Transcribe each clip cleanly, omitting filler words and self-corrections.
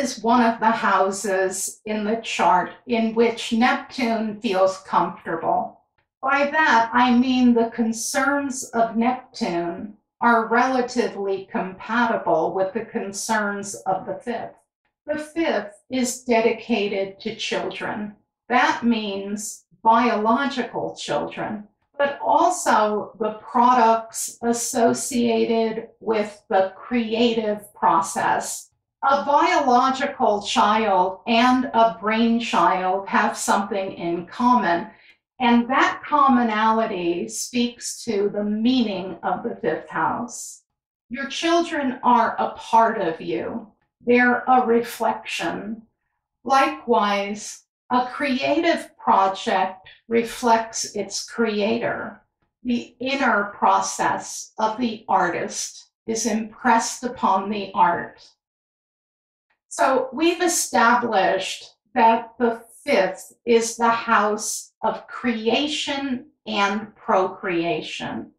is one of the houses in the chart in which Neptune feels comfortable. By that, I mean the concerns of Neptune are relatively compatible with the concerns of the fifth. The fifth is dedicated to children. That means biological children, but also the products associated with the creative process. A biological child and a brain child have something in common, and that commonality speaks to the meaning of the fifth house. Your children are a part of you. They're a reflection. Likewise, a creative project reflects its creator. The inner process of the artist is impressed upon the art. So we've established that the fifth is the house of creation and procreation.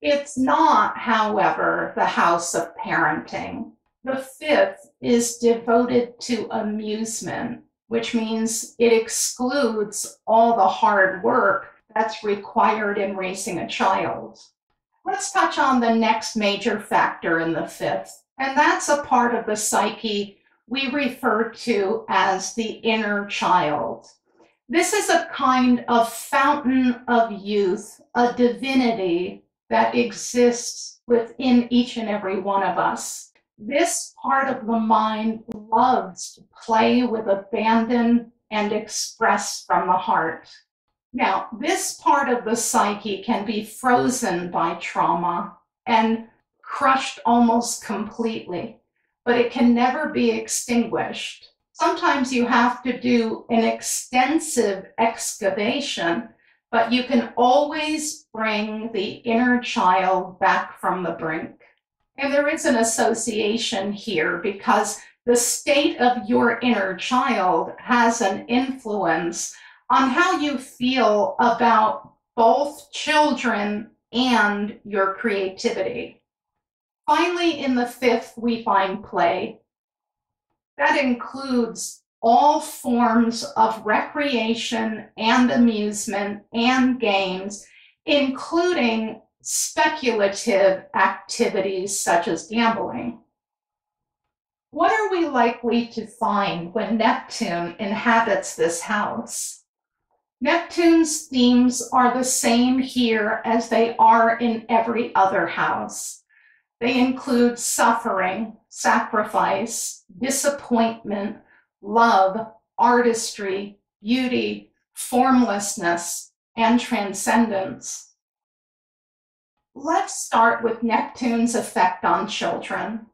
It's not, however, the house of parenting. The fifth is devoted to amusement, which means it excludes all the hard work that's required in raising a child. Let's touch on the next major factor in the fifth, and that's a part of the psyche we refer to as the inner child. This is a kind of fountain of youth, a divinity that exists within each and every one of us. This part of the mind loves to play with abandon and express from the heart. Now, this part of the psyche can be frozen by trauma and crushed almost completely, but it can never be extinguished. Sometimes you have to do an extensive excavation, but you can always bring the inner child back from the brink. And there is an association here because the state of your inner child has an influence on how you feel about both children and your creativity. Finally, in the fifth, we find play. That includes all forms of recreation and amusement and games, including speculative activities such as gambling. What are we likely to find when Neptune inhabits this house? Neptune's themes are the same here as they are in every other house. They include suffering, sacrifice, disappointment, love, artistry, beauty, formlessness, and transcendence. Let's start with Neptune's effect on children.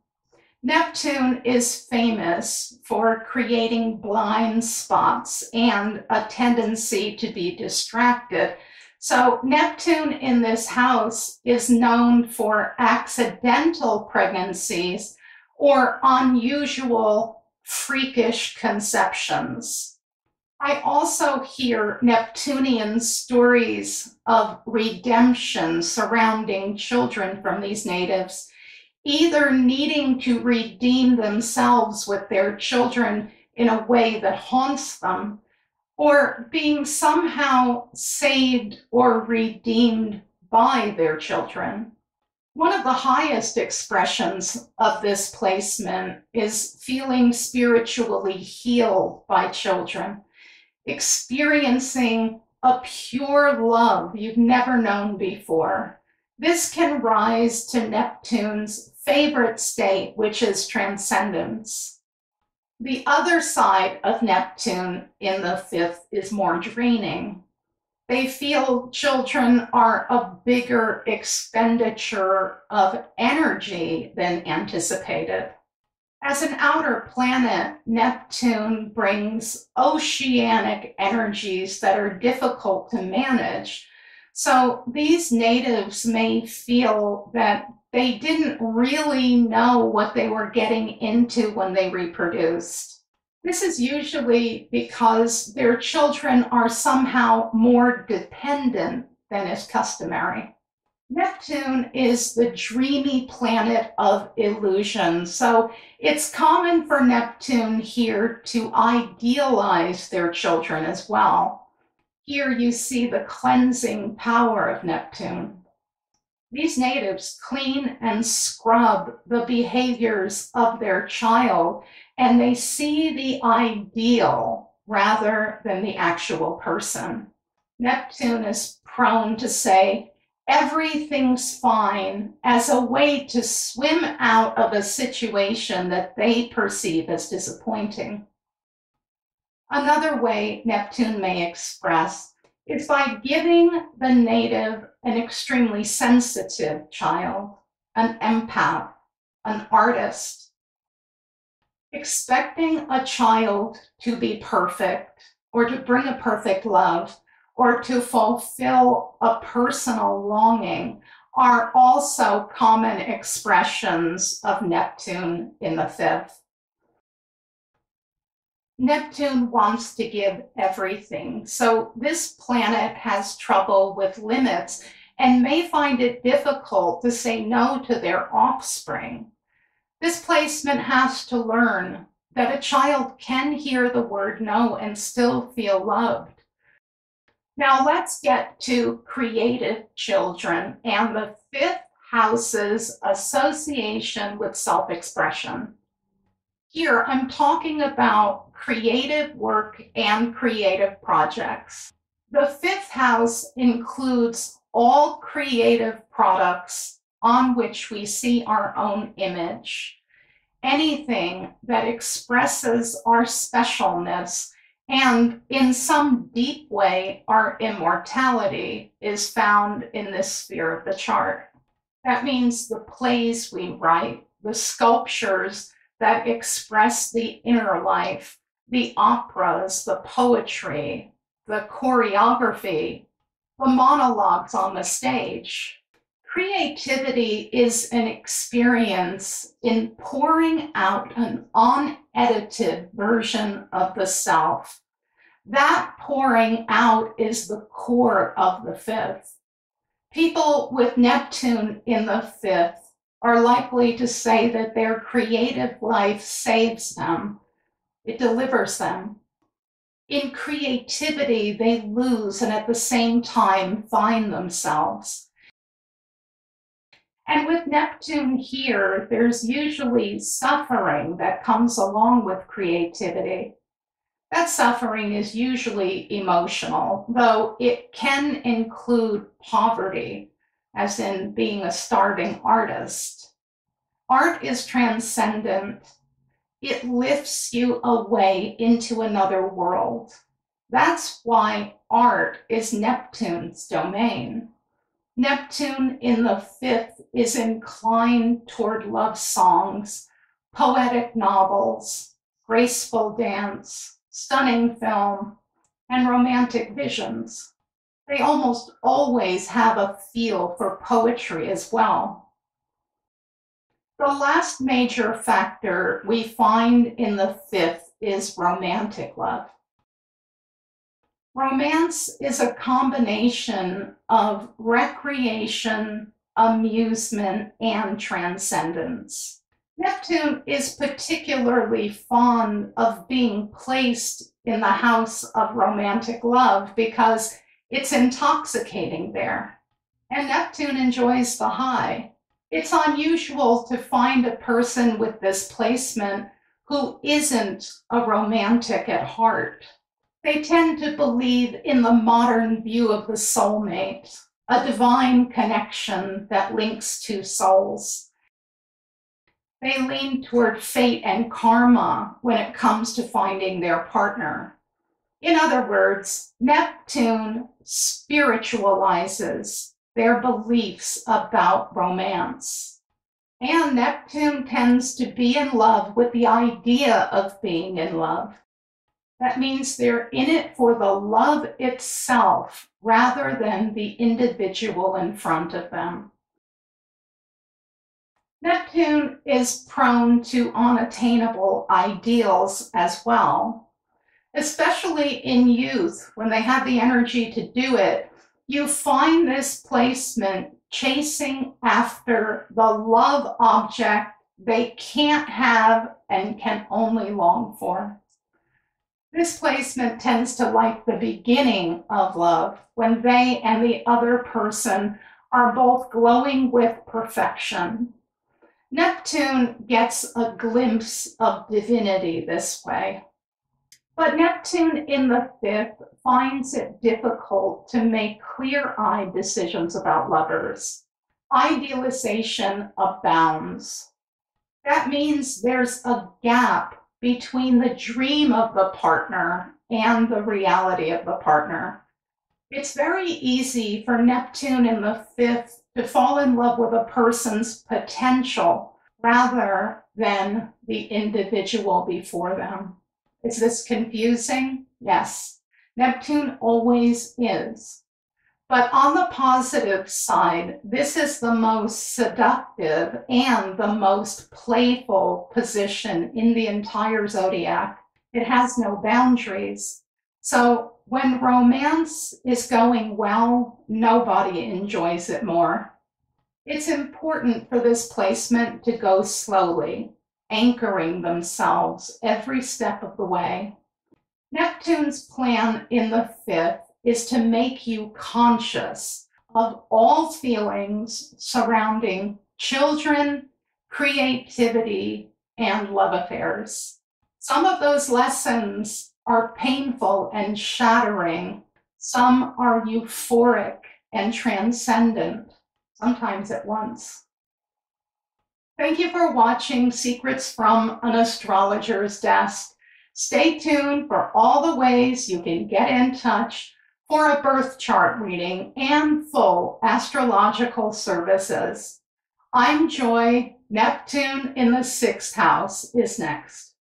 Neptune is famous for creating blind spots and a tendency to be distracted. So Neptune in this house is known for accidental pregnancies or unusual, freakish conceptions. I also hear Neptunian stories of redemption surrounding children from these natives, either needing to redeem themselves with their children in a way that haunts them, or being somehow saved or redeemed by their children. One of the highest expressions of this placement is feeling spiritually healed by children, experiencing a pure love you've never known before. This can rise to Neptune's favorite state, which is transcendence. The other side of Neptune in the fifth is more draining. They feel children are a bigger expenditure of energy than anticipated. As an outer planet, Neptune brings oceanic energies that are difficult to manage. So these natives may feel that they didn't really know what they were getting into when they reproduced. This is usually because their children are somehow more dependent than is customary. Neptune is the dreamy planet of illusion. So it's common for Neptune here to idealize their children as well. Here you see the cleansing power of Neptune. These natives clean and scrub the behaviors of their child, and they see the ideal rather than the actual person. Neptune is prone to say, everything's fine, as a way to swim out of a situation that they perceive as disappointing. Another way Neptune may express is by giving the native an extremely sensitive child, an empath, an artist, expecting a child to be perfect or to bring a perfect love or to fulfill a personal longing are also common expressions of Neptune in the fifth. Neptune wants to give everything, so this planet has trouble with limits and may find it difficult to say no to their offspring. This placement has to learn that a child can hear the word no and still feel loved. Now let's get to creative children and the fifth house's association with self-expression. Here I'm talking about creative work and creative projects. The fifth house includes all creative products on which we see our own image. Anything that expresses our specialness and in some deep way our immortality is found in this sphere of the chart. That means the plays we write, the sculptures that express the inner life, the operas, the poetry, the choreography, the monologues on the stage. Creativity is an experience in pouring out an unedited version of the self. That pouring out is the core of the fifth. People with Neptune in the fifth are likely to say that their creative life saves them. It delivers them. In creativity, they lose and at the same time find themselves. And with Neptune here, there's usually suffering that comes along with creativity. That suffering is usually emotional, though it can include poverty, as in being a starving artist. Art is transcendent. It lifts you away into another world. That's why art is Neptune's domain. Neptune in the fifth is inclined toward love songs, poetic novels, graceful dance, stunning film, and romantic visions. They almost always have a feel for poetry as well. The last major factor we find in the fifth is romantic love. Romance is a combination of recreation, amusement, and transcendence. Neptune is particularly fond of being placed in the house of romantic love because it's intoxicating there. And Neptune enjoys the high. It's unusual to find a person with this placement who isn't a romantic at heart. They tend to believe in the modern view of the soulmate, a divine connection that links two souls. They lean toward fate and karma when it comes to finding their partner. In other words, Neptune spiritualizes their beliefs about romance. And Neptune tends to be in love with the idea of being in love. That means they're in it for the love itself rather than the individual in front of them. Neptune is prone to unattainable ideals as well. Especially in youth, when they have the energy to do it, you find this placement chasing after the love object they can't have and can only long for. This placement tends to like the beginning of love, when they and the other person are both glowing with perfection. Neptune gets a glimpse of divinity this way. But Neptune in the fifth finds it difficult to make clear-eyed decisions about lovers. Idealization abounds. That means there's a gap between the dream of the partner and the reality of the partner. It's very easy for Neptune in the fifth to fall in love with a person's potential rather than the individual before them. Is this confusing? Yes. Neptune always is. But on the positive side, this is the most seductive and the most playful position in the entire zodiac. It has no boundaries. So when romance is going well, nobody enjoys it more. It's important for this placement to go slowly, anchoring themselves every step of the way. Neptune's plan in the fifth is to make you conscious of all feelings surrounding children, creativity, and love affairs. Some of those lessons are painful and shattering. Some are euphoric and transcendent, sometimes at once. Thank you for watching Secrets from an Astrologer's Desk. Stay tuned for all the ways you can get in touch for a birth chart reading and full astrological services. I'm Joy. Neptune in the sixth house is next.